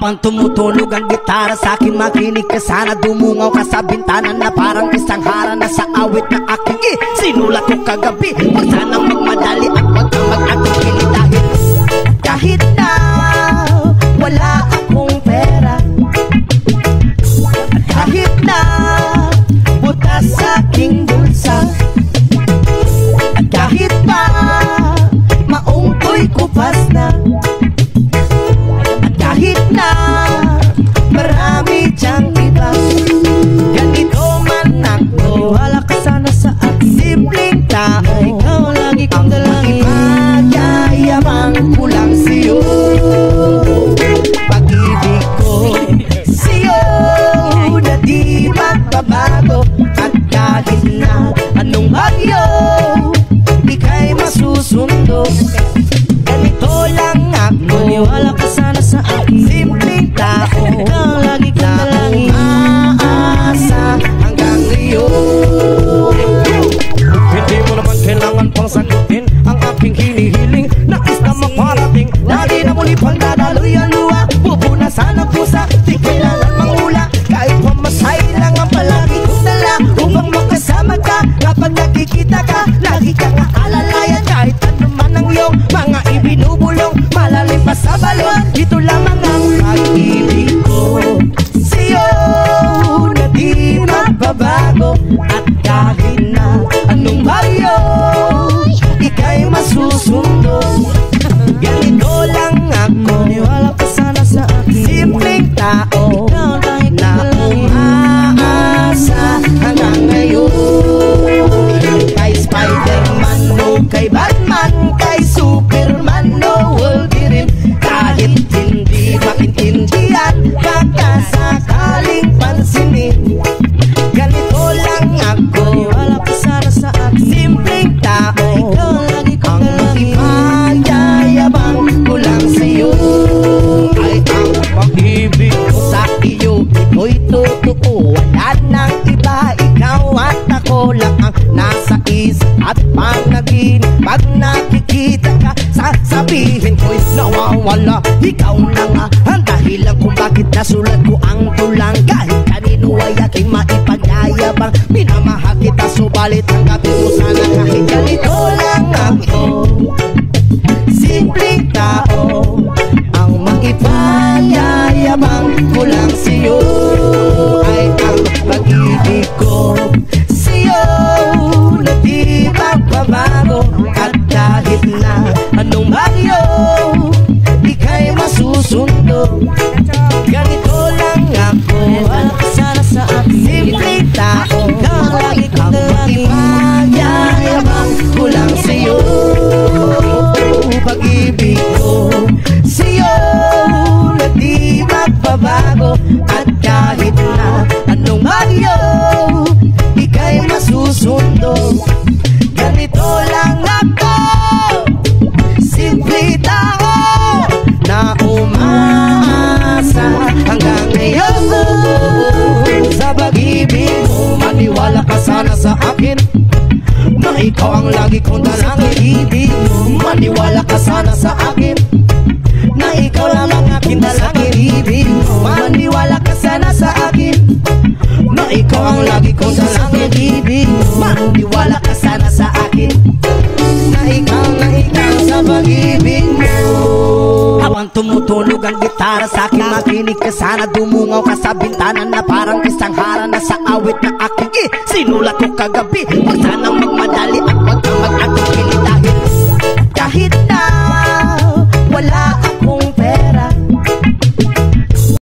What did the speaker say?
Habang tumutunog ang gitara sa akin, makinig ka sana. Dumungaw ka sa bintana na parang isang harana sa awit na aking sinulat ko kagabi. Huwag sanang magmadali at huwag kang mag-atikili dahil kahit na wala akong pera, kahit na butas sa aking bulsa, at kahit pa maong ko'y kupas na, at kahit na marami diyang iba, ganito man ako. Wala ka sana sa aking simpleng tao. Ikaw lagi kong dalangin, magyayabang ko lang sa'yo. Pag-ibig ko sa'yo na di magbabago, at kahit na anong bagyo ika'y masusundo. Ganito lang ako, maniwala ka sana sa aking simpleng tao. Ikaw lagi kong dalangin, aasa hanggang ngayon. Hindi mo naman kailangan pang sagutin ang aking hinihiling. Nais na magparating, lagi na muli pang dadaloy ang luha. Pupunasan ang pusa, di kailangan mangula. Kahit pamasahe lang ang palagi kong dala upang makasama ka. Kapag nakikita ka, lagi kang aalalayan. Kahit ano man ang iyong mga ibinubulong, malalim pa sa balon, ito lamang ang pag-ibig ko sa'yo na di magbabago. At kahit na anong bagyo ika'y masusundo. Ganito lang ako, maniwala ka sana sa akin simpleng tao na umaasa hanggang ngayon. Kay Spider-Man o kay Batman, kay Superman o Wolverine, kahit hindi maintindihan, kakasakaling pansinin. Ganito lang ako, maniwala ka sana sa akin simpleng tao. Ikaw lagi kong dalangin, magyayabang ko lang sa'yo. Ay ang pag-ibig ko sa iyo, ito'y totoo. Wala nang iba, ikaw at ako lang ang nasa isip at panaginip. Pag nakikita ka, sasabihin ko'y nawawala. Ikaw na nga ang dahilan kung bakit nasulat ko ang tulang. Kahit kanino ay aking maipagyayabang, minamahal kita subalit tanggapin mo sana kahit ganito lang ako. Simpleng tao ang maipagyayabang ko lang sa'yo. Ay ang pag-ibig ko sa'yo na di magbabago. At kahit na anong bagyo ika'y masusundo. Ganito lang ako, wala ka sana sa akin simpleng tao. Lagi kang ipagyayabang ko lang sa'yo. Pag-ibig ko sa'yo na di magbabago. At kahit na anong bagyo ika'y masusundo. Ganito lang ako, simple tao na umaasa hanggang ngayon. Sa pag-ibig mo, maniwala ka sana sa akin na ikaw ang lagi kong dalangin. Ibig mo, maniwala ka sana sa akin na ikaw lamang aking dalangin. Ibig mo, maniwala ka sana sa akin na ikaw ang lagi kong dalangin. Ibig mo, maniwala ka sana sa akin na ikaw sa pag-ibig mo. Habang tumutunog ang gitara sa akin, makinig ka sana. Dumungaw ka sa bintana na parang isang harana sa awit na aking sinulat ko kagabi. Huwag sanang magmadali at huwag kang mag-atikili